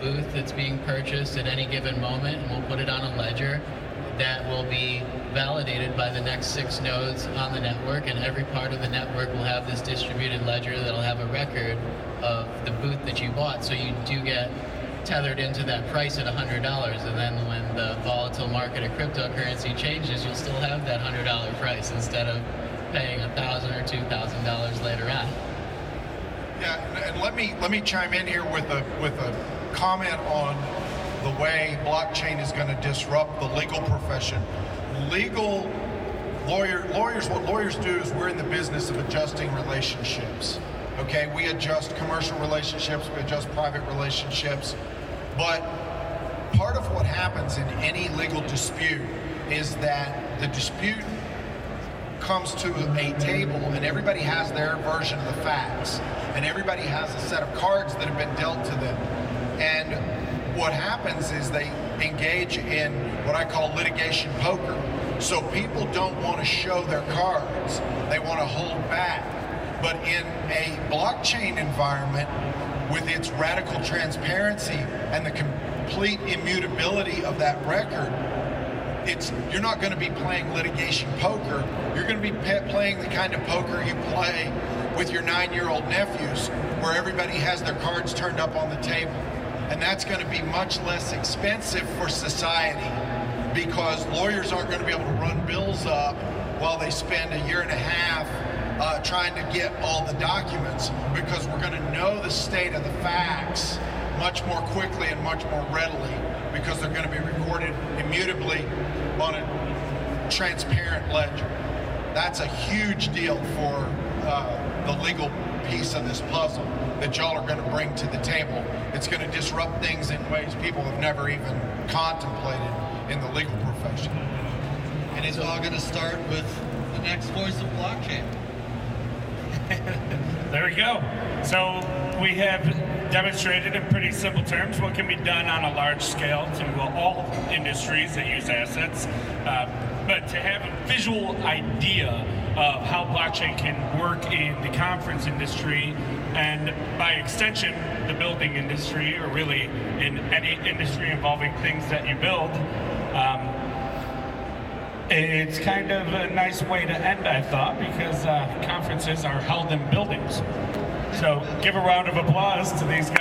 booth that's being purchased at any given moment, and we'll put it on a ledger that will be validated by the next 6 nodes on the network, and every part of the network will have this distributed ledger that'll have a record of the booth that you bought, so you do get tethered into that price at $100, and then when the volatile market of cryptocurrency changes, you'll still have that $100 price instead of paying $1,000 or $2,000 later on. Yeah, and let me chime in here with a comment on the way blockchain is going to disrupt the legal profession. What lawyers do is we're in the business of adjusting relationships. Okay, we adjust commercial relationships, we adjust private relationships, but part of what happens in any legal dispute is that the dispute comes to a table and everybody has their version of the facts, and everybody has a set of cards that have been dealt to them. And what happens is they engage in what I call litigation poker. So people don't want to show their cards, they want to hold back. But in a blockchain environment, with its radical transparency and the complete immutability of that record, you're not going to be playing litigation poker. You're going to be playing the kind of poker you play with your 9-year-old nephews, where everybody has their cards turned up on the table. And that's going to be much less expensive for society, because lawyers aren't going to be able to run bills up while they spend a year and a half trying to get all the documents, because we're going to know the state of the facts much more quickly and much more readily, because they're going to be recorded immutably on a transparent ledger. That's a huge deal for the legal piece of this puzzle that y'all are going to bring to the table. It's going to disrupt things in ways people have never even contemplated in the legal profession. And it's all going to start with the next voice of blockchain. There we go. So we have demonstrated in pretty simple terms what can be done on a large scale to all industries that use assets. But to have a visual idea of how blockchain can work in the conference industry, and by extension, the building industry, or really in any industry involving things that you build, it's kind of a nice way to end, I thought, because conferences are held in buildings. So give a round of applause to these guys.